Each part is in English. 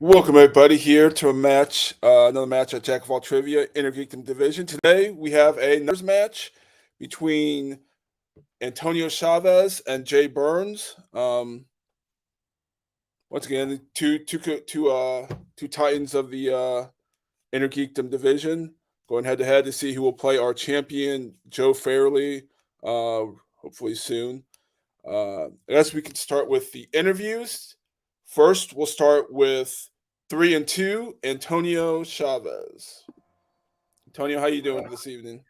Welcome everybody here to another match at Jack of All Trivia Intergeekdom Division. Today we have a numbers match between Antonio Chavez and Jay Burnz. Once again, two titans of the Intergeekdom Division going head to head to see who will play our champion Joe Fairley. Hopefully soon. I guess we can start with the interviews. First, we'll start with 3 and 2, Antonio Chavez. Antonio, how you doing this evening?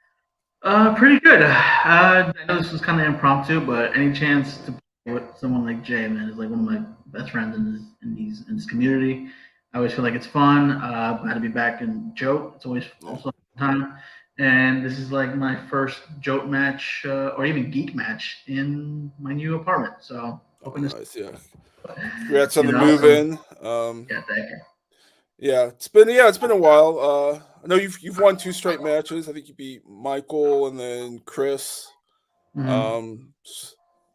Pretty good. I know this was kind of impromptu, but any chance to play with someone like Jay, man, is like one of my best friends in this community. I always feel like it's fun. Glad to be back in JOAT. It's always Yeah. also a fun time. And this is like my first JOAT match or even geek match in my new apartment. So Oh, hoping to, nice. Yeah. Congrats on you the know, move so in. yeah, thank you. Yeah, it's been a while. I know you've won two straight matches. I think you beat Michael and then Chris. Mhm.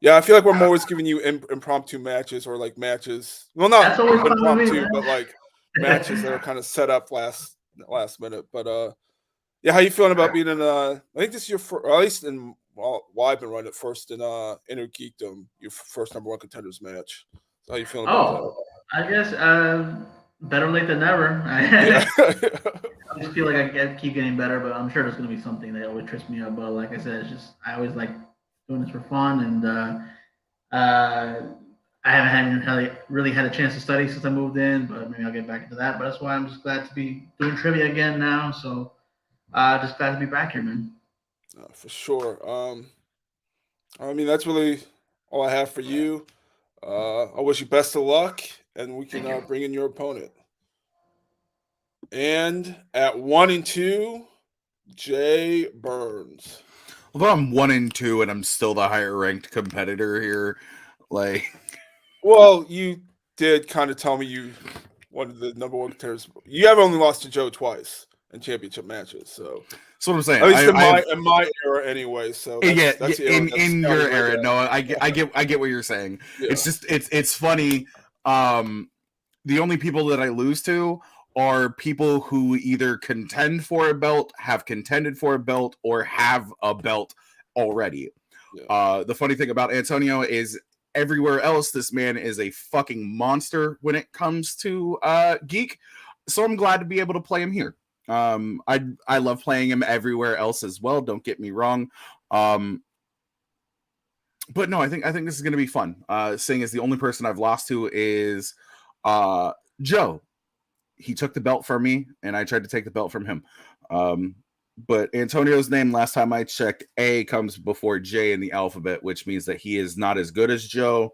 Yeah, I feel like we're always giving you impromptu matches or like matches. Well, not That's always fun with me, impromptu, but like matches that are man. kind of set up last minute. But yeah, how you feeling about being in? I think this is your first, or at least in while I've been running it first in Inner Geekdom, your first number one contenders match. So how you feeling about that? Oh, I guess better late than never. Yeah, I just feel like keep getting better, but I'm sure there's going to be something that always trips me up. But like I said, it's just I always like doing this for fun, and I haven't really had a chance to study since I moved in, but maybe I'll get back into that. But that's why I'm just glad to be doing trivia again now. So just glad to be back here, man. for sure. I mean that's really all I have for you. I wish you best of luck, and we can Thank you. bring in your opponent. And at 1 and 2, Jay Burnz. Although I'm 1 and 2 and I'm still the higher ranked competitor here, like Well, you did kind of tell me you wanted the number one contenders. You have only lost to Joe twice in championship matches, so that's what I'm saying. at least I have in my era anyway. So yeah, that's the era that's in counting your right era. there. No, I get what you're saying. Yeah, It's just it's funny. Um, the only people that I lose to are people who either contend for a belt, have contended for a belt, or have a belt already. yeah, The funny thing about Antonio is everywhere else, this man is a fucking monster when it comes to geek. So I'm glad to be able to play him here. I love playing him everywhere else as well. Don't get me wrong. Um, but no, I think this is going to be fun. Seeing as the only person I've lost to is uh, Joe. He took the belt from me, and I tried to take the belt from him. Um, but Antonio's name, last time I checked, A comes before J in the alphabet, which means that he is not as good as Joe.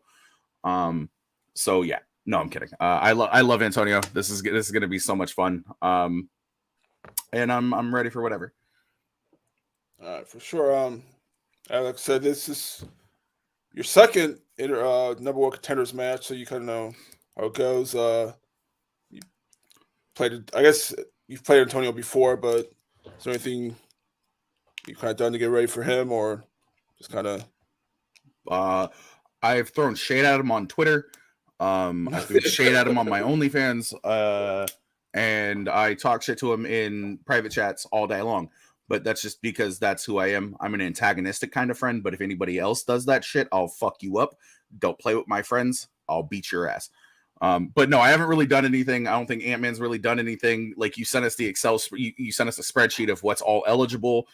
Um, so yeah, no, I'm kidding. I love Antonio. This is gonna be so much fun. And I'm ready for whatever. all right, for sure. Alex said this is your second number one contenders match, so you kind of know how it goes. You played, I guess you've played Antonio before, but is there anything you kind of done to get ready for him, or just kind of? Uh, I've thrown shade at him on Twitter. I threw shade at him on my OnlyFans. And I talk shit to him in private chats all day long. But that's just because that's who I am. I'm an antagonistic kind of friend. But if anybody else does that shit, I'll fuck you up. Don't play with my friends. I'll beat your ass. But no, I haven't really done anything. I don't think Ant-Man's really done anything. Like you sent us the Excel, you sent us a spreadsheet of what's all eligible.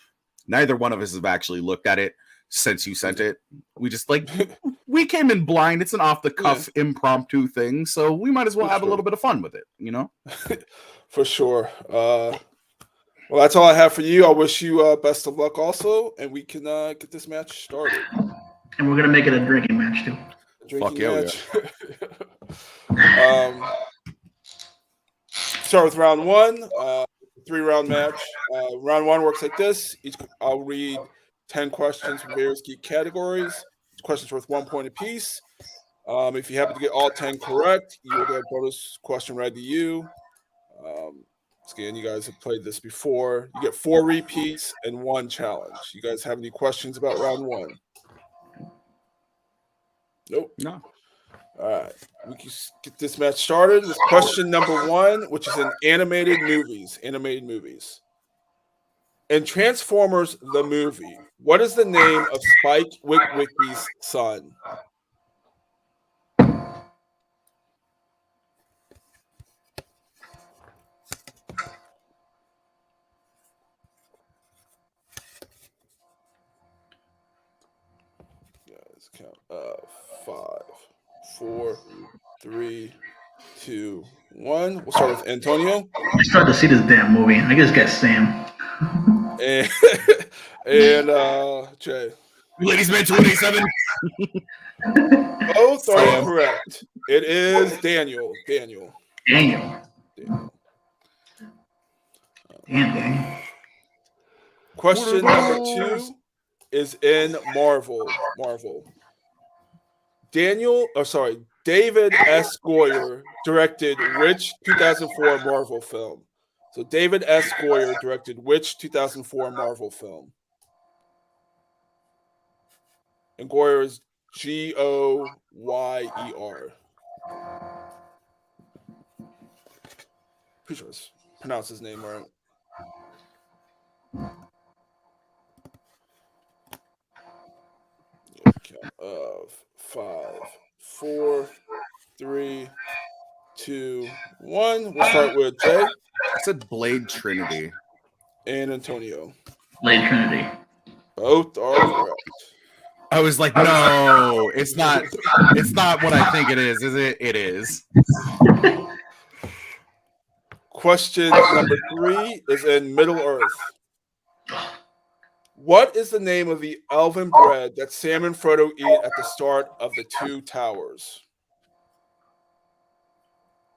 Neither one of us have actually looked at it since you sent it. We just like we came in blind. It's an off the Yeah, cuff impromptu thing, so we might as well for have a sure. little bit of fun with it, you know? For sure. Well, that's all I have for you. I wish you best of luck also, and we can get this match started. And we're gonna make it a drinking match too. A Fuck drinking yeah, we are. match. um, Start with round one. 3 round match. Round one works like this. I'll read 10 questions from various geek categories. Each question's worth 1 point apiece. If you happen to get all 10 correct, you will get a bonus question read to you. Um, Again, you guys have played this before. You get 4 repeats and 1 challenge. You guys have any questions about round one? Nope. No. All right, we can get this match started with question number 1, which is in animated movies. Animated movies. In Transformers the movie, what is the name of Spike Witwicky's son? Let's count. 5, 4, 3, 2, 1. We'll start with Antonio. I started to see this damn movie. I just got Sam. And Jay. Ladies Man 287. Both are Sam. correct. It is Daniel. Daniel. Daniel. Damn, Daniel. Question number 2 is in Marvel. David S. Goyer directed which 2004 Marvel film? So David S. Goyer directed which 2004 Marvel film? And Goyer is Goyer. Pretty sure it's pronounced his name right. Of 5, 4, 3, 2, 1. We'll start with Jay. I said Blade Trinity. And Antonio. Blade Trinity. Both are correct. I was like, no, it's not. It's not what I think it is it? It is. Question number 3 is in Middle Earth. What is the name of the elven bread that Sam and Frodo eat at the start of the 2 Towers?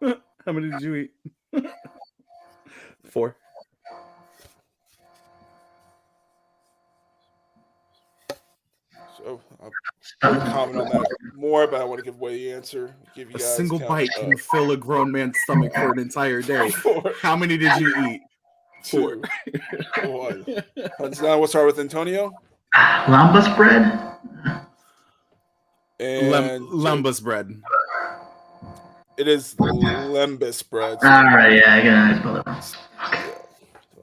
How many did you eat? 4. So I'll comment on that more, but I want to give away the answer. Give you A guys single count. bite can fill a grown man's stomach for an entire day. 4, How many did you eat? 2, 1. Hands down. We'll start with Antonio. Lambus bread? And Lambus bread. it is lembus bread. All right, yeah, I got it. Spell it wrong.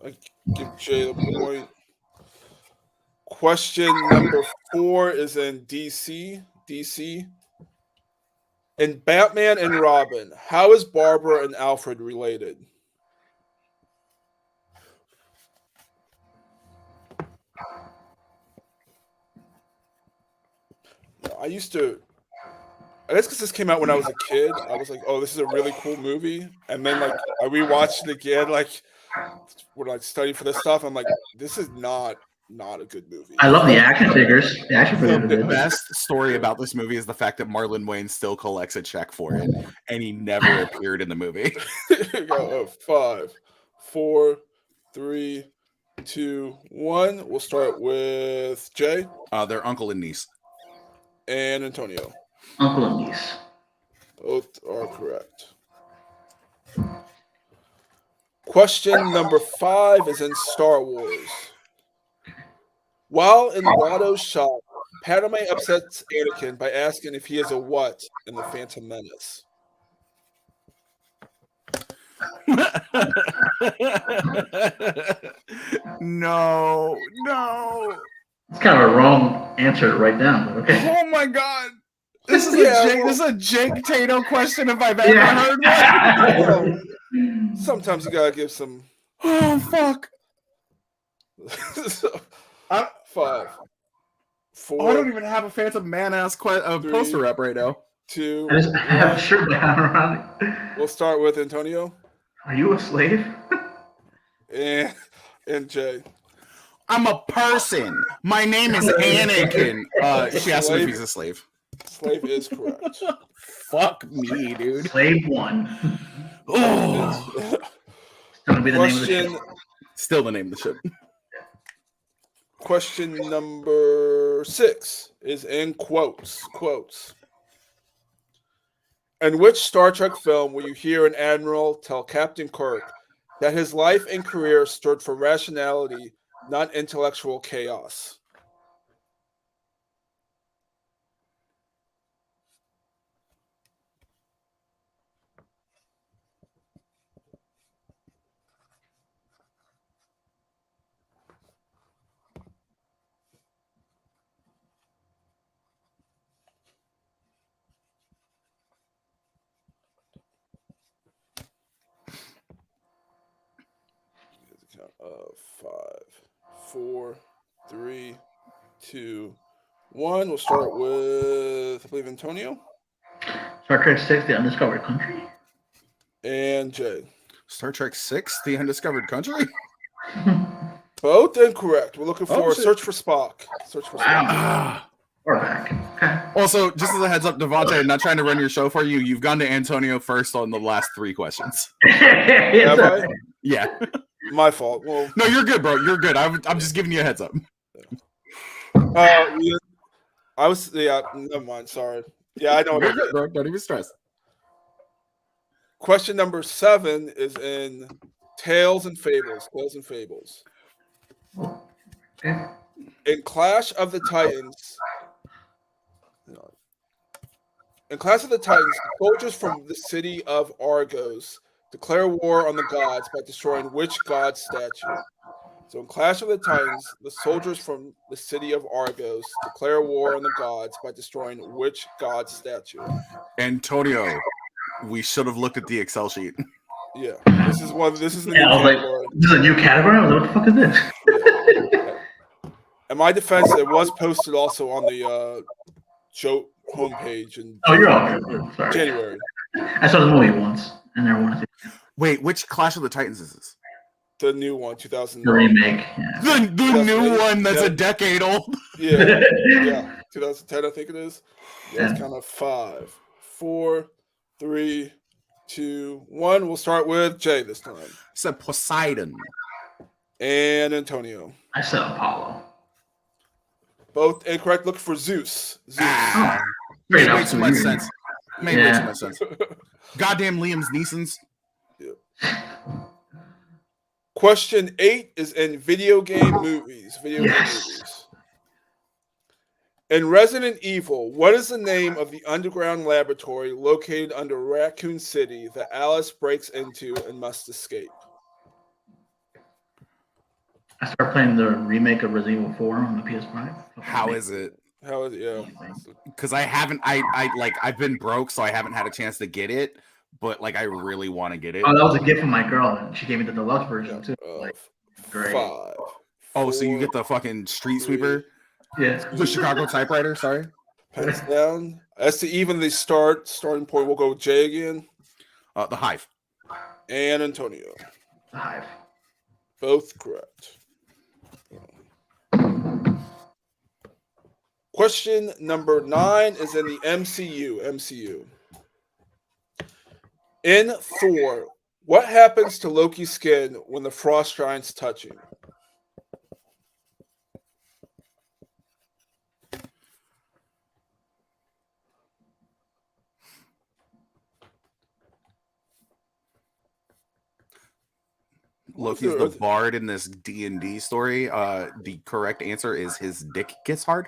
I give Jay the point. Question number 4 is in DC. In Batman and Robin, how is Barbara and Alfred related? I guess because this came out when I was a kid, I was like, oh, this is a really cool movie. And then like I rewatched it again, like when I studied for this stuff, I'm like, this is not a good movie. I love the action figures. The action figures are The good. best story about this movie is the fact that Marlon Wayne still collects a check for it, and he never appeared in the movie. Go, 5, 4, 3, 2, 1. We'll start with Jay. Their uncle and niece. And Antonio. Uncle and niece. Both are correct. Question number 5 is in Star Wars. While in Watto's shop, Padme upsets Anakin by asking if he is a what in The Phantom Menace. No. It's kind of a wrong answer to write down, but okay. Oh my god. This is Yeah, a Jake Tato question if I've ever heard one. Sometimes you gotta give some. Oh fuck. So, 5, 4. I don't even have a Phantom Man-ass poster up right now. 2. I just have a shirt down around it. We'll start with Antonio Are you a slave? and Jay. I'm a person. My name is Anakin. She asked me if he's a slave. Slave is correct. Fuck me, dude. Slave 1. Oh. It's going to be the name of the Question. show. Still the name of the ship. Question number 6 is in quotes. In which Star Trek film will you hear an admiral tell Captain Kirk that his life and career stood for rationality, not intellectual chaos? 5, 4, 3, 2, 1. We'll start with, I believe, Antonio Star Trek 6, The Undiscovered Country. and Jay. Star Trek 6, The Undiscovered Country? Both incorrect. We're looking for shit. Search for Spock. Search for Spock. Ah. We're back. Okay. Also, just as a heads up, Devontae, I'm not trying to run your show for you. You've gone to Antonio first on the last 3 questions. Have I? Yeah. My fault. Well, No, you're good, bro. You're good. I'm just giving you a heads up. yeah, I was, yeah, never mind. Sorry. Yeah, I know. You're good, bro. Don't even stress. Question number 7 is in Tales and Fables. Tales and Fables. Okay. In Clash of the Titans, soldiers from the city of Argos declare war on the gods by destroying which god statue? So in Clash of the Titans, the soldiers from the city of Argos declare war on the gods by destroying which god statue? Antonio, we should have looked at the Excel sheet. Yeah, this is the Yeah, new I was like, category. this is a new category? I was like, what the fuck is this? Yeah. In my defense, it was posted also on the JOAT homepage in Oh, you're all good. Sorry. January. I saw the movie once, and there wanted to Wait, which Clash of the Titans is this? The new one, 2000. the remake. Yeah. The new one that's a decade old. Yeah, yeah, 2010, I think it is. Yeah, it's Yeah. kind of 5, 4, 3, 2, 1. We'll start with Jay this time. Said Poseidon. And Antonio. I said Apollo. Both incorrect. Look for Zeus. Zeus. Ah, Straight made way up. too much sense. Made way Yeah. too much sense. Goddamn Liam's Neeson's. Question 8 is in video game movies. Video game movies. In Resident Evil, what is the name of the underground laboratory located under Raccoon City that Alice breaks into and must escape? I started playing the remake of Resident Evil 4 on the PS5. How is it? How is it? Yeah. Because I've been broke, so I haven't had a chance to get it. But like, I really want to get it. Oh, that was a gift from my girl, and she gave me the deluxe version too. Like, great. 5. Oh, so you 4, get the fucking street sweeper, Yeah. the Chicago typewriter. Sorry, pens down. As to even the starting point, we'll go with Jay again the Hive. and Antonio. The Hive. Both correct. Question number 9 is in the MCU. In Thor, what happens to Loki's skin when the frost giants touch him? Loki's the bard in this D&D story. The correct answer is his dick gets hard.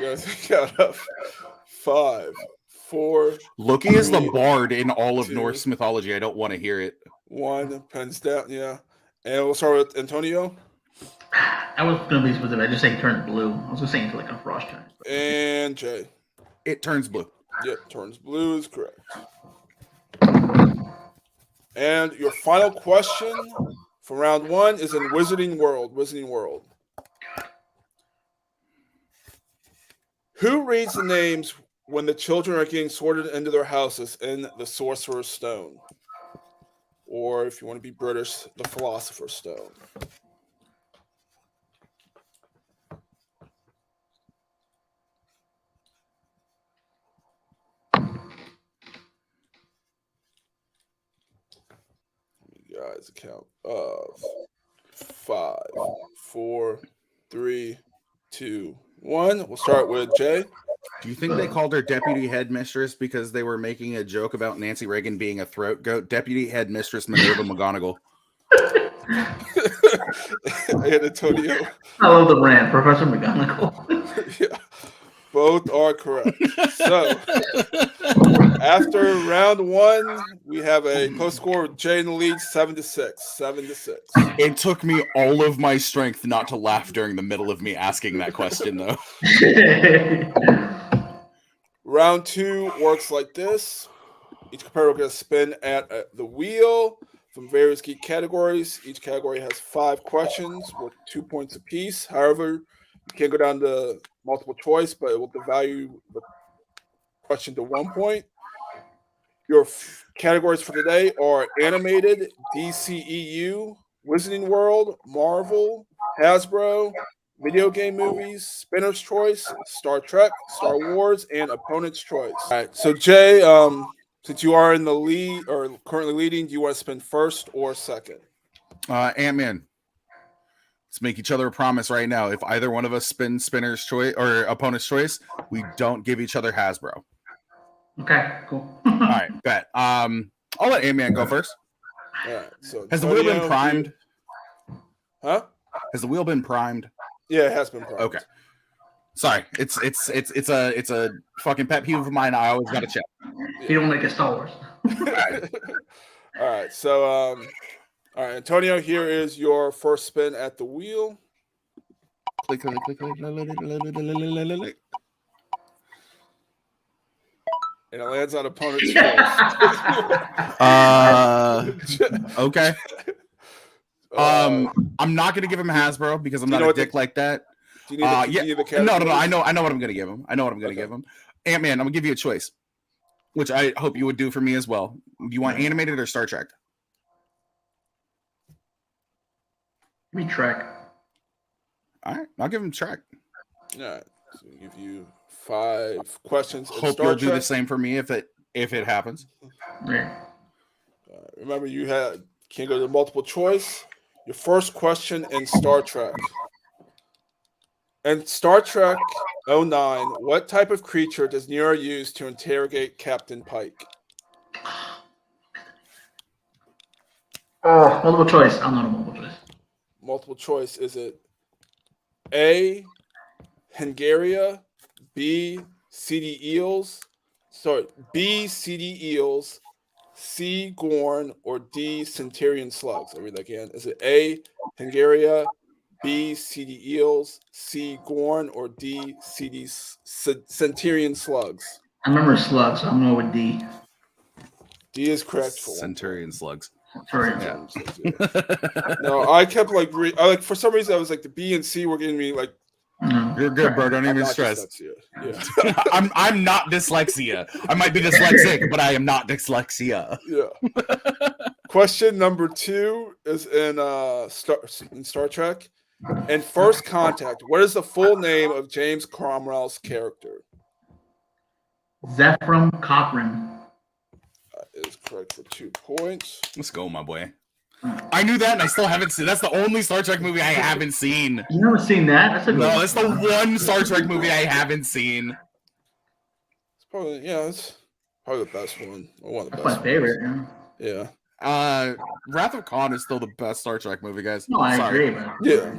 Yes, count up. 5, 4. Loki is the 3, bard in all of 2, Norse mythology. I don't want to hear it. 1. Pens down. Yeah. And we'll start with Antonio. I was gonna be specific. I just say turns blue. I was gonna say into like a frost giant. And Jay. It turns blue. Yep, turns blue is correct. And your final question for round 1 is in Wizarding World. Wizarding World. Who reads the names when the children are getting sorted into their houses in the Sorcerer's Stone? Or if you want to be British, the Philosopher's Stone. Guys, count of 5, 4, 3, 2, 1. We'll start with Jay. Do you think they called her deputy headmistress because they were making a joke about Nancy Reagan being a throat goat? Deputy headmistress Minerva McGonagall. And Antonio. I love the brand, Professor McGonagall. Yeah, both are correct. So, after round 1, we have a post score with Jay in the lead, 7-6. 7-6. It took me all of my strength not to laugh during the middle of me asking that question, though. Round 2 works like this. Each competitor will get a spin at the wheel from various geek categories. Each category has 5 questions worth 2 points apiece. However, you can't go down to multiple choice, but it will devalue the question to 1 point. Your categories for today are animated, DCEU, Wizarding World, Marvel, Hasbro, video game movies, Spinner's Choice, Star Trek, Star Wars, and Opponent's Choice. All right, so Jay, since you are in the lead or currently leading, do you want to spin first or second? Ant-Man. Let's make each other a promise right now. If either one of us spins Spinner's Choice or Opponent's Choice, we don't give each other Hasbro. Okay, cool. All right, bet. I'll let Ant-Man go first. All right, so Has the wheel been primed? Huh? Has the wheel been primed? Yeah, it has been primed. Okay. Sorry, it's a fucking pet peeve of mine. I always gotta check. You don't like a Star Wars. All right, so all right, Antonio, here is your first spin at the wheel. Click. And it lands on opponent's choice. Okay. I'm not gonna give him Hasbro because I'm not a dick like that. Do you need the No. I know what I'm gonna give him. Give him. Ant-Man, I'm gonna give you a choice, which I hope you would do for me as well. Do you want animated or Star Trek? Give me Trek. All right, I'll give him Trek. All right, so we'll give you 5 questions. Hope you'll do the same for me if it happens. Yeah. Remember, you can't go to multiple choice. Your first question in Star Trek. In Star Trek 09, what type of creature does Nero use to interrogate Captain Pike? Multiple choice. I'm not a multiple choice. Multiple choice. Is it A, Hengaria, B, CD eels, B, CD eels, C, Gorn, or D, Centurion slugs? I'll read that again. Is it A, Hengaria, B, CD eels, C, Gorn, or D, CD Centurion slugs? I remember slugs, so I'm going to go with D. D is correct for Centurion slugs. Centurion. Yeah. No, I kept for some reason I was like the B and C were getting me like. You're good, bro. Don't even stress. Yeah. I'm not dyslexia. I might be dyslexic, but I am not dyslexia. Yeah. Question number 2 is in Star Trek. In First Contact, what is the full name of James Cromwell's character? Zephram Cochrane. That is correct for 2 points. Let's go, my boy. I knew that, and I still haven't seen. That's the only Star Trek movie I haven't seen. You never seen that? That's a good one. That's the one Star Trek movie I haven't seen. It's probably it's probably the best one. Or one of the That's best. my favorite. Yeah. Wrath of Khan is still the best Star Trek movie, guys. No, I agree, man. Yeah.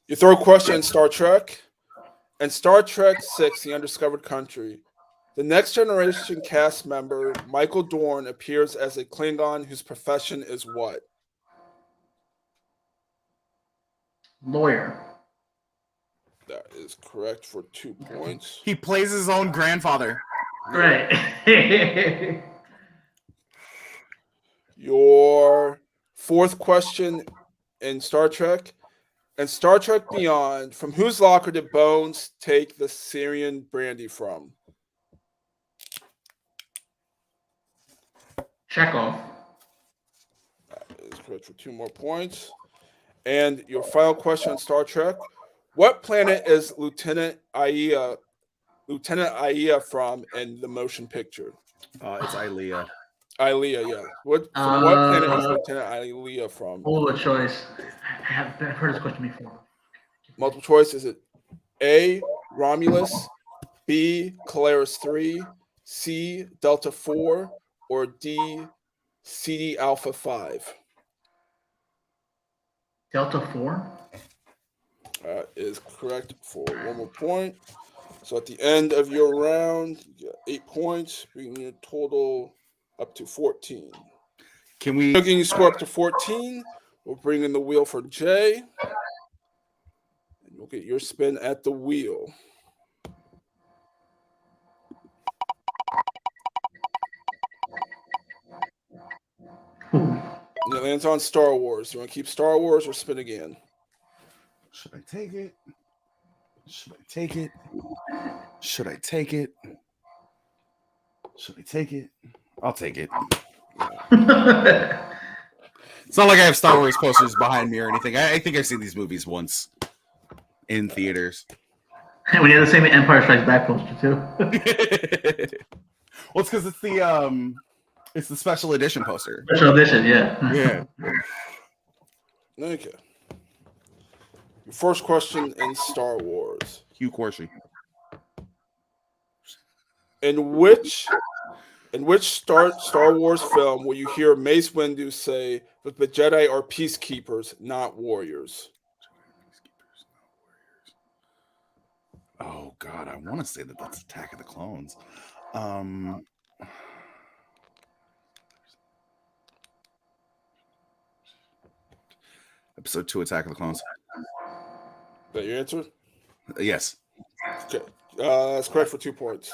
Your third question in Star Trek. In Star Trek 6, The Undiscovered Country, the Next Generation cast member, Michael Dorn, appears as a Klingon whose profession is what? Lawyer. That is correct for 2 points. He plays his own grandfather. Right. Your fourth question in Star Trek. In Star Trek Beyond, from whose locker did Bones take the Syrian brandy from? Chekhov. That is correct for 2 more points. And your final question on Star Trek. What planet is Lieutenant Aia from in the motion picture? It's Ilea. Ilea, yeah. What planet is Lieutenant Ilea from? Multiple choice. I've heard this question before. Multiple choice. Is it A, Romulus, B, Polaris 3, C, Delta 4, or D, CD Alpha 5? Delta 4? Is correct for 1 more point. So at the end of your round, you get 8 points, bringing your total up to 14. Can we? Looking you score up to 14. We'll bring in the wheel for Jay. And you'll get your spin at the wheel. it lands on Star Wars. You want to keep Star Wars or spin again? Should I take it? Should I take it? Should I take it? Should I take it? I'll take it. It's not like I have Star Wars posters behind me or anything. I think I've seen these movies once in theaters. And we had the same Empire Strikes Back poster too. Well, it's because it's the special edition poster. Special edition, yeah. Yeah. Okay. Your first question in Star Wars. Hugh Corsi. In which Star Wars film will you hear Mace Windu say that the Jedi are peacekeepers, not warriors? Oh God, I want to say that that's Attack of the Clones. Episode 2, Attack of the Clones. Is that your answer? Yes. Okay. That's correct for 2 points.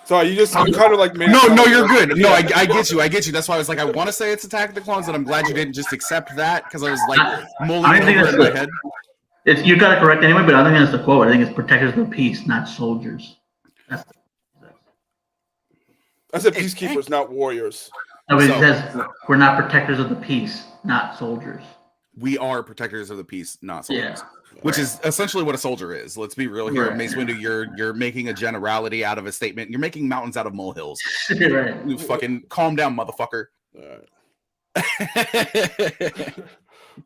Sorry, you kind of like made No, you're good. No, I get you. That's why I was like, I want to say it's Attack of the Clones, and I'm glad you didn't just accept that because I was like mulling it over in my head. You got it correct anyway, but I don't think that's the quote. I think it's protectors of the peace, not soldiers. I said peacekeepers, not warriors. No, but it says we're not protectors of the peace, not soldiers. We are protectors of the peace, not soldiers. Yeah. Which is essentially what a soldier is. Let's be real here. Right. Mace Windu, you're making a generality out of a statement. You're making mountains out of molehills. Right. You fucking calm down, motherfucker. All right.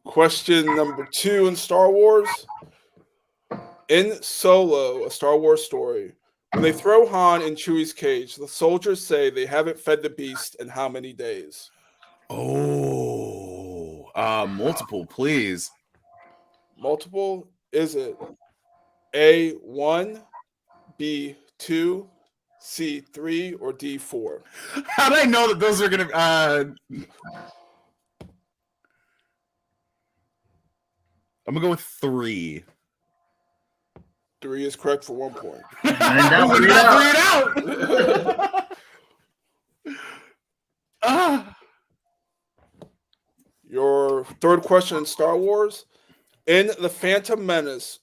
Question number 2 in Star Wars. In Solo, a Star Wars story, when they throw Han in Chewie's cage, the soldiers say they haven't fed the beast in how many days? Oh, multiple, please. Multiple? Is it A1, B2, C3, or D4? How did I know that those are gonna? I'm gonna go with 3. 3 is correct for 1 point. Your third question in Star Wars. In The Phantom Menace,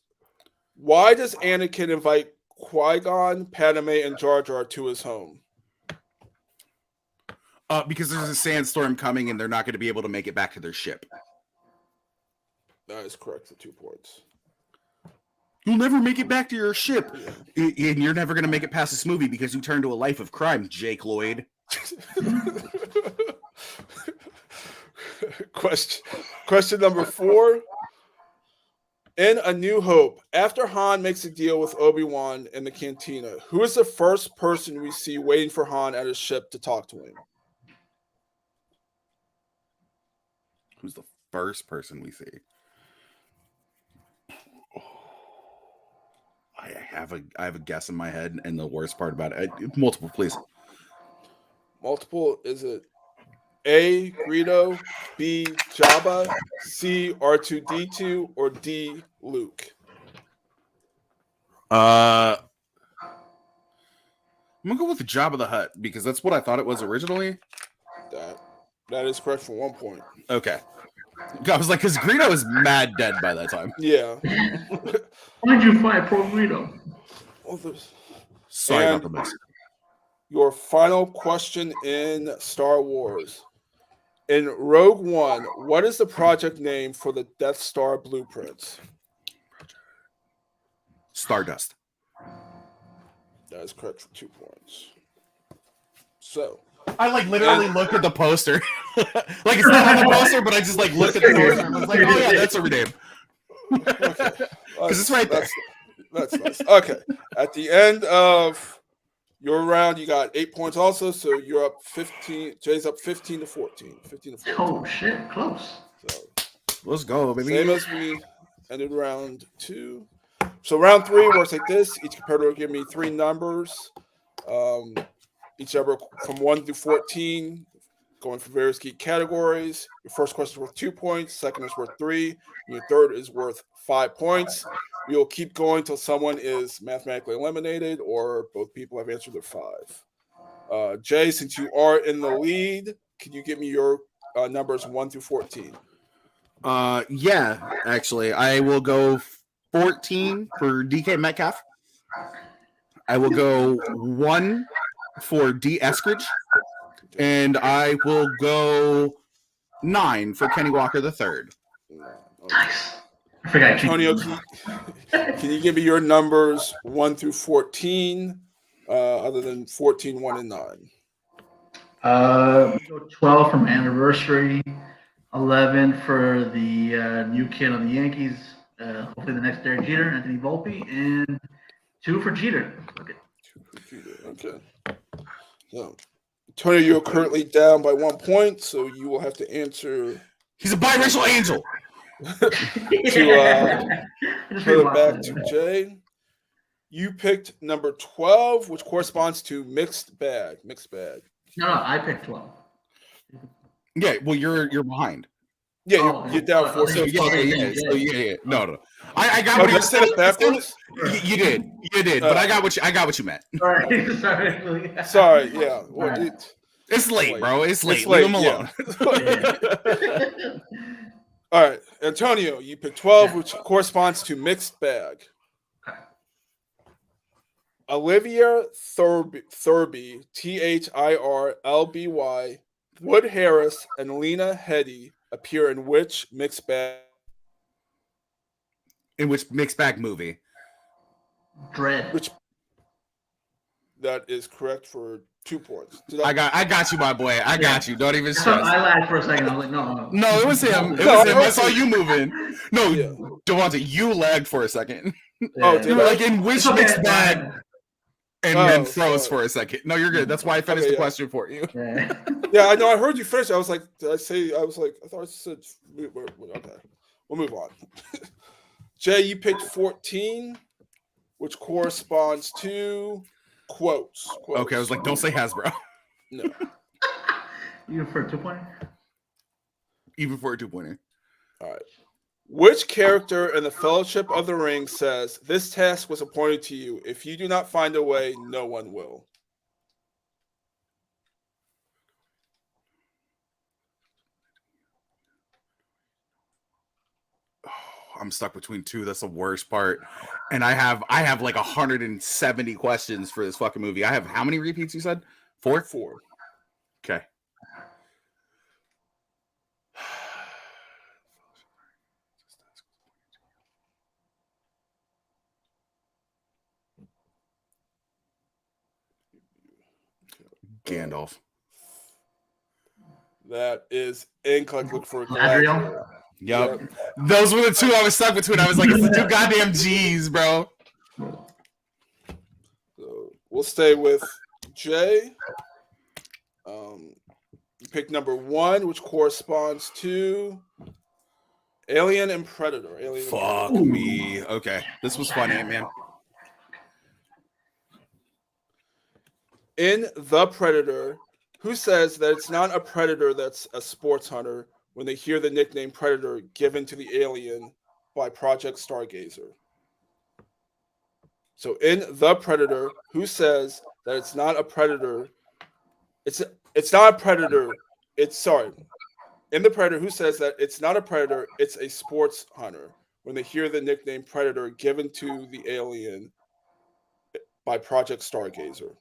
why does Anakin invite Qui-Gon, Padme, and Jar Jar to his home? Because there's a sandstorm coming and they're not going to be able to make it back to their ship. That is correct for 2 points. You'll never make it back to your ship. And you're never going to make it past this movie because you turned to a life of crime, Jake Lloyd. Question number 4. In A New Hope, after Han makes a deal with Obi-Wan in the cantina, who is the first person we see waiting for Han at his ship to talk to him? Who's the first person we see? I have a guess in my head, and the worst part about it, multiple, please. Multiple, is it A, Greedo, B, Jabba, C, R2-D2, or D, Luke? I'm gonna go with Jabba the Hutt because that's what I thought it was originally. That is correct for 1 point. Okay. I was like, because Greedo is mad dead by that time. Yeah. Why did you fight poor Greedo? Sorry about the mess. Your final question in Star Wars. In Rogue One, what is the project name for the Death Star blueprints? Stardust. That is correct for 2 points. So I literally looked at the poster. It's not on the poster, but I just looked at the poster and was like, oh yeah, that's a name. Because it's right there. That's nice. Okay. At the end of your round, you got 8 points also, so you're up 15. Jay's up 15 to 14. 15 to 14. Oh shit, close. So Let's go, baby. same as we ended round 2. So round 3 works like this. Each competitor will give me 3 numbers. Each number from 1 through 14, going for various geek categories. Your first question is worth 2 points. Second is worth 3. And your third is worth 5 points. We will keep going until someone is mathematically eliminated or both people have answered their 5. Jay, since you are in the lead, can you give me your numbers 1 through 14. Yeah, actually, I will go 14 for DK Metcalf. I will go 1 for D Eskridge, and I will go 9 for Kenny Walker III. Nice. I forgot. Antonio, can you give me your numbers 1 through 14, other than 14, 1, and 9? Go 12 for my anniversary, 11 for the new kid on the Yankees, hopefully the next Derek Jeter, Anthony Volpe, and 2 for Jeter. Okay. 2 for Jeter. Okay. So, Antonio, you're currently down by 1 point, so you will have to answer. He's a biracial angel. To put it back to Jay. You picked number 12, which corresponds to mixed bag. Mixed bag. No, I picked 12. Yeah, well, you're behind. Yeah, you're down 4. So yeah. No. I got Oh, what you said it backwards. You did, but I got what you meant. Sorry, yeah. Well, Right. It's late, bro. It's late. It's Leave late, him alone. yeah. All right, Antonio, you picked 12, which corresponds to mixed bag. Okay. Olivia Thurby, Thirlby, Wood Harris, and Lena Headey appear in which mixed bag? In which mixed bag movie? Dread. Which that is correct for 2 points. I got you, my boy. I got you. Don't even So stress. I lagged for a second. I was like, no. No, it was him. It No, was him. it I was saw him. you moving. No, Yeah. Devontae, you lagged for a second. Oh, Yeah. did You were I? like in which mixed bag, and then froze sorry. for a second. No, you're good. That's why I finished the yeah. question for you. Yeah. Yeah, I know. I heard you finish. I was like, did I say? I was like, I thought I said. Okay, we'll move on. Jay, you picked 14, which corresponds to quotes. Okay, I was like, don't say Hasbro. No. You for a 2-pointer? Even for a 2-pointer. All right. Which character in the Fellowship of the Ring says, "This task was appointed to you. If you do not find a way, no one will"? I'm stuck between 2. That's the worst part. And I have like 170 questions for this fucking movie. I have how many repeats you said? 4? 4. Okay. Gandalf. That is incorrect. Look for Galadriel. Yep. Those were the 2 I was stuck between. I was like, it's the 2 goddamn G's, bro. So we'll stay with Jay. You pick number 1, which corresponds to Alien and Predator. Fuck me. Okay. This was fun, Ant-Man. In The Predator, who says that it's not a predator that's a sports hunter when they hear the nickname Predator given to the alien by Project Stargazer? So in The Predator, who says that it's not a predator? It's not a predator. In The Predator, who says that it's not a predator, it's a sports hunter when they hear the nickname Predator given to the alien by Project Stargazer?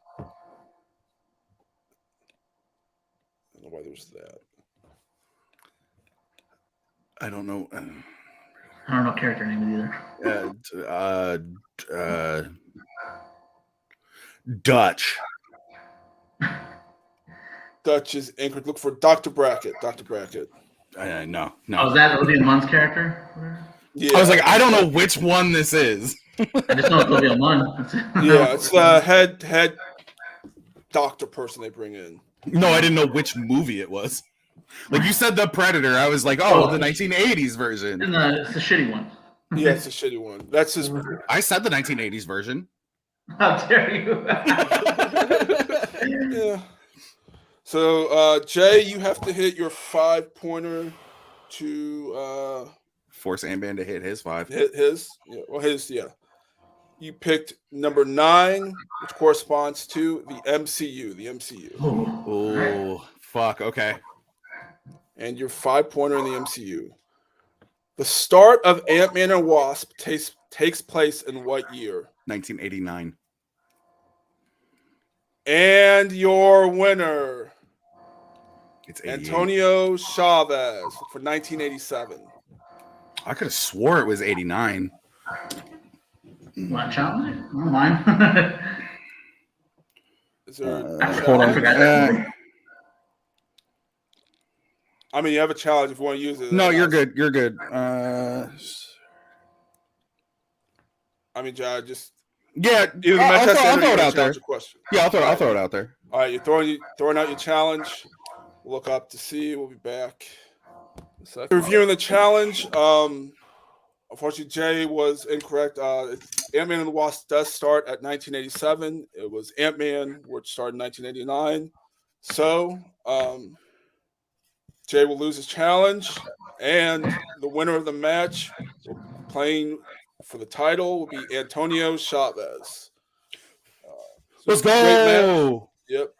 I don't know why there's that. I don't know. I don't know character name either. Dutch. Dutch is anchored. Look for Dr. Brackett. Dr. Brackett. No. Oh, is that Olivia Munn's character? Yeah. I was like, I don't know which one this is. I just know it's Olivia Munn. Yeah, it's the head doctor person they bring in. No, I didn't know which movie it was. Like you said, The Predator. I was like, oh, the 1980s version. It's the shitty one. Yeah, it's a shitty one. That's his. I said the 1980s version. How dare you? Yeah. So, Jay, you have to hit your 5-pointer to Force Ant-Man to hit his 5. hit his. Yeah, well, his. Yeah. You picked number 9, which corresponds to the MCU. The MCU. Oh, fuck. Okay. and your 5-pointer in the MCU. The start of Ant-Man and Wasp takes place in what year? 1989. And your winner, It's 88. Antonio Chavez for 1987. I could have swore it was 89. What, challenge? I don't mind. Is there Hold on. I mean, you have a challenge if you want to use it. No, you're good. You're good. I mean, John, just Yeah, either the match has to I'll end or throw you it can out there. challenge a question. Yeah, I'll throw it out there. All right, you're throwing out your challenge. Look up to see. We'll be back. Reviewing the challenge. Unfortunately, Jay was incorrect. Ant-Man and the Wasp does start at 1987. It was Ant-Man, which started in 1989. So, Jay will lose his challenge, and the winner of the match, playing for the title, will be Antonio Chavez. Let's great match. go. Yep.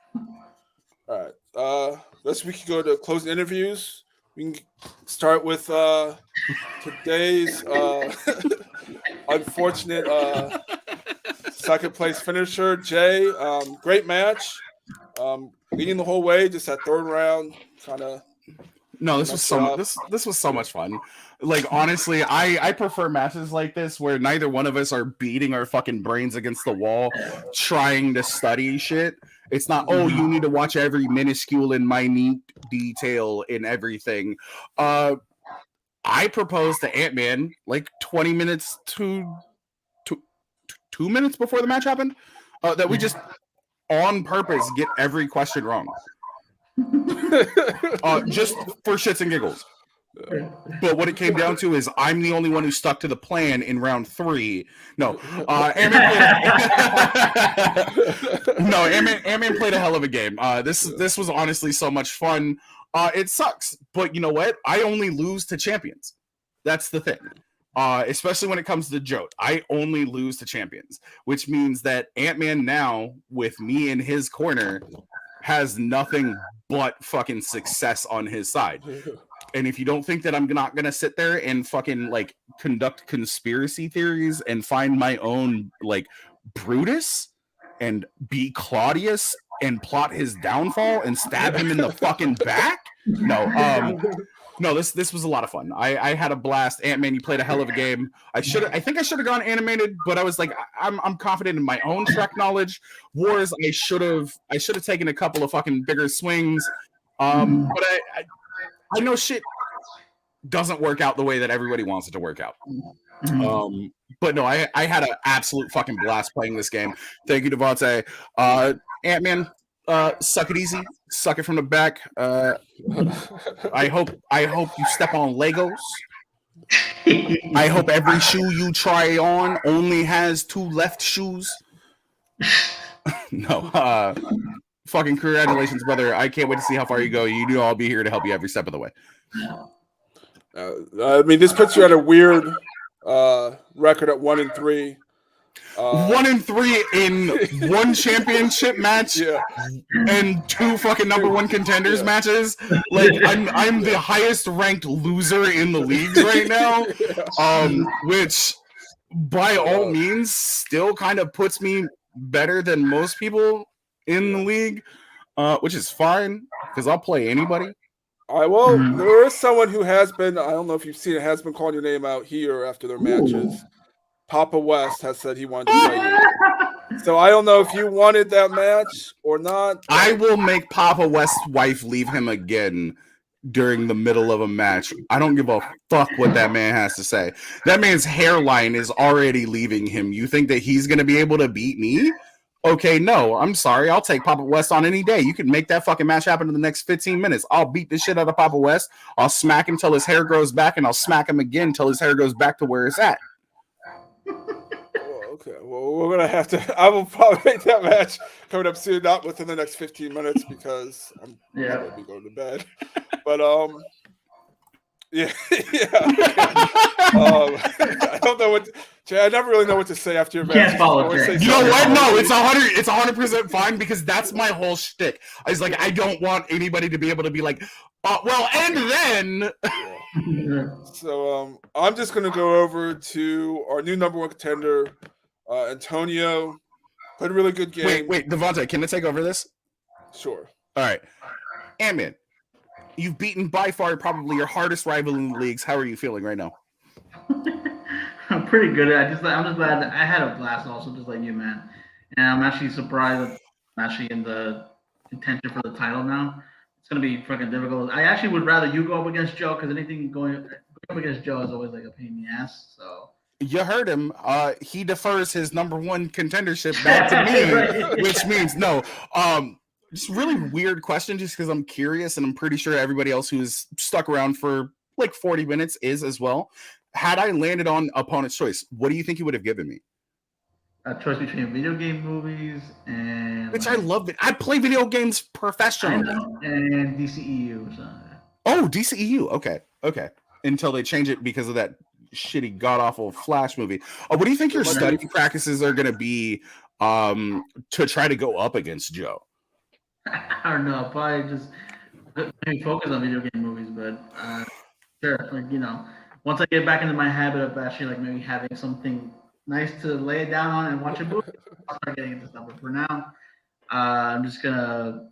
All right. This we can go to closing interviews. We can start with today's unfortunate second place finisher, Jay. Great match. Leading the whole way, just that third round, kind of. No, this was so much fun. Like, honestly, I prefer matches like this where neither one of us are beating our fucking brains against the wall trying to study shit. It's not, oh, you need to watch every minuscule and minute detail in everything. I proposed to Ant-Man like 20 minutes to 2 minutes before the match happened that we just on purpose get every question wrong. Just for shits and giggles. But what it came down to is I'm the only one who stuck to the plan in round 3. No, Ant-Man played a hell of a game. This was honestly so much fun. It sucks, but you know what? I only lose to champions. That's the thing. Especially when it comes to JOAT. I only lose to champions, which means that Ant-Man now, with me in his corner, has nothing but fucking success on his side. And if you don't think that I'm not gonna sit there and fucking like conduct conspiracy theories and find my own like Brutus and be Claudius and plot his downfall and stab him in the fucking back, no, this was a lot of fun. I had a blast. Ant-Man, you played a hell of a game. I think I should have gone animated, but I was like, I'm confident in my own Trek knowledge. Wars, I should have taken a couple of fucking bigger swings. But I know shit doesn't work out the way that everybody wants it to work out. But no, I had an absolute fucking blast playing this game. Thank you, Devontae. Ant-Man, suck it easy. Suck it from the back. I hope you step on Legos. I hope every shoe you try on only has 2 left shoes. No, fucking congratulations, brother. I can't wait to see how far you go. You know I'll be here to help you every step of the way. I mean, this puts you at a weird record at 1-3. 1-3 in one championship match and 2 fucking number 1 contenders matches. Like I'm the highest ranked loser in the leagues right now. Which by all means still kind of puts me better than most people in the league, which is fine because I'll play anybody. Well, there is someone who has been, I don't know if you've seen it, has been calling your name out here after their matches. Papa West has said he wanted to play you. So I don't know if you wanted that match or not. I will make Papa West's wife leave him again during the middle of a match. I don't give a fuck what that man has to say. That man's hairline is already leaving him. You think that he's going to be able to beat me? Okay, no, I'm sorry. I'll take Papa West on any day. You can make that fucking match happen in the next 15 minutes. I'll beat the shit out of Papa West. I'll smack him till his hair grows back, and I'll smack him again till his hair goes back to where it's at. Okay, well, we're gonna have to. I will probably make that match coming up soon, not within the next 15 minutes because I'm gonna be going to bed. But Yeah, I don't know what. Jay, I never really know what to say after your You can't match. follow I always Jay. say You know something. what? No, it's 100. It's 100% fine because that's my whole shtick. I was like, I don't want anybody to be able to be like, well, and then. So I'm just gonna go over to our new number 1 contender, Antonio. Played a really good game. Wait, Devontae, can I take over this? Sure. All right, Ant-Man, you've beaten by far probably your hardest rival in the leagues. How are you feeling right now? I'm pretty good. I'm just glad that I had a blast also, just like you, man. And I'm actually surprised that I'm actually in the contention for the title now. It's gonna be fucking difficult. I actually would rather you go up against Joe because anything going up against Joe is always like a pain in the ass. So You heard him. He defers his number 1 contendership back to me, Right. which means no. Just really weird question, just because I'm curious, and I'm pretty sure everybody else who's stuck around for like 40 minutes is as well. Had I landed on opponent's choice, what do you think he would have given me? A choice between video game movies and Which I love it. I play video games professionally. and DCEU. So. Oh, DCEU. Okay. Until they change it because of that shitty god awful Flash movie. What do you think your study practices are going to be to try to go up against Joe? I don't know. Probably just maybe focus on video game movies, but sure. Like once I get back into my habit of actually like maybe having something nice to lay it down on and watch a movie, I'll start getting into stuff. But for now, I'm just gonna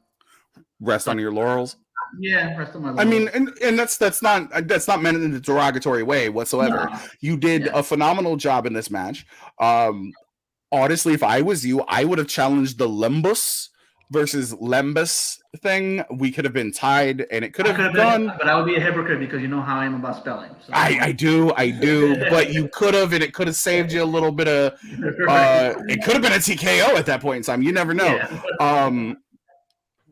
rest on your laurels. Yeah, rest on my laurels. I mean, and that's not meant in a derogatory way whatsoever. No. You did a phenomenal job in this match. Honestly, if I was you, I would have challenged the Limbus versus Lembus thing. We could have been tied, and it could have gone. But I would be a hypocrite because you know how I am about spelling. So. I do. But you could have, and it could have saved you a little bit of. It could have been a TKO at that point in time. You never know. Yeah.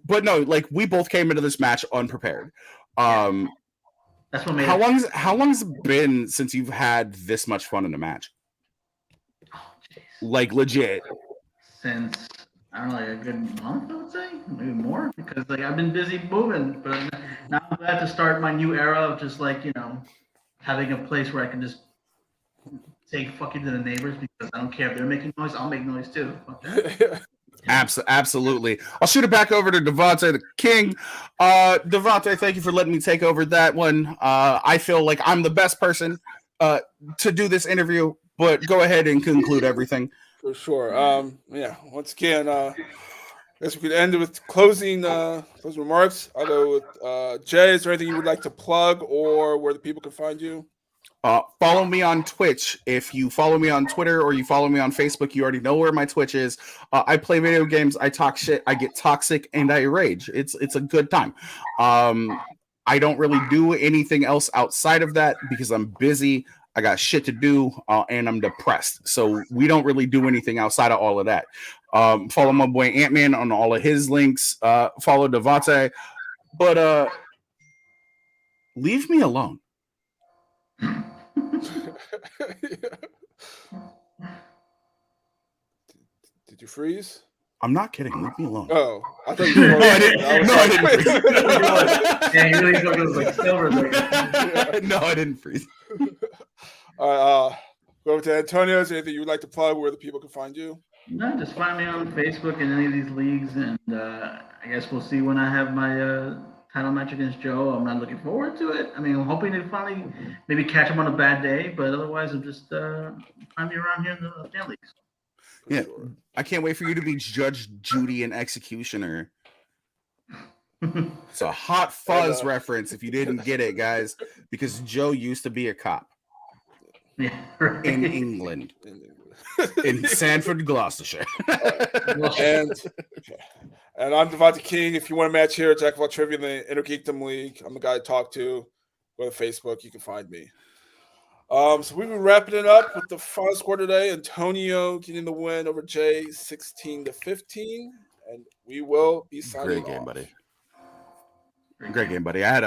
But no, like we both came into this match unprepared. That's what made. How long has it been since you've had this much fun in a match? Oh, like legit. Since. I don't know, like a good month, I would say, maybe more, because like I've been busy moving. But now I'm glad to start my new era of just like having a place where I can just say fuck you to the neighbors because I don't care if they're making noise, I'll make noise too. Absolutely. I'll shoot it back over to Devontae the King. Devontae, thank you for letting me take over that one. I feel like I'm the best person to do this interview, but go ahead and conclude everything. For sure. Once again, I guess we could end it with closing remarks. I'll go with Jay. Is there anything you would like to plug or where the people can find you? Follow me on Twitch. If you follow me on Twitter or you follow me on Facebook, you already know where my Twitch is. I play video games. I talk shit. I get toxic and I rage. It's a good time. I don't really do anything else outside of that because I'm busy. I got shit to do, and I'm depressed. So we don't really do anything outside of all of that. Follow my boy Ant-Man on all of his links. Follow Devontae. But leave me alone. Did you freeze? I'm not kidding. Leave me alone. Oh, I thought you were. I didn't. Yeah, you really thought it was like silver. No, I didn't freeze. All right, go over to Antonio. Is there anything you would like to plug where the people can find you? No, just find me on Facebook in any of these leagues, and I guess we'll see when I have my title match against Joe. I'm not looking forward to it. I mean, I'm hoping to finally maybe catch him on a bad day, but otherwise, I'm just find me around here in the fan leagues. Yeah, sure. I can't wait for you to be Judge Judy and Executioner. It's a Hot Fuzz reference if you didn't get it, guys, because Joe used to be a cop. Yeah, right. In England. In Sanford, Gloucestershire. And I'm Devontae King. If you want a match here at Jack of All Trivia in the Inner Geekdom League, I'm the guy to talk to. Go to Facebook. You can find me. So we've been wrapping it up with the final score today. Antonio getting the win over Jay 16-15. And we will be signing off. Great game, buddy. Great game, buddy. I had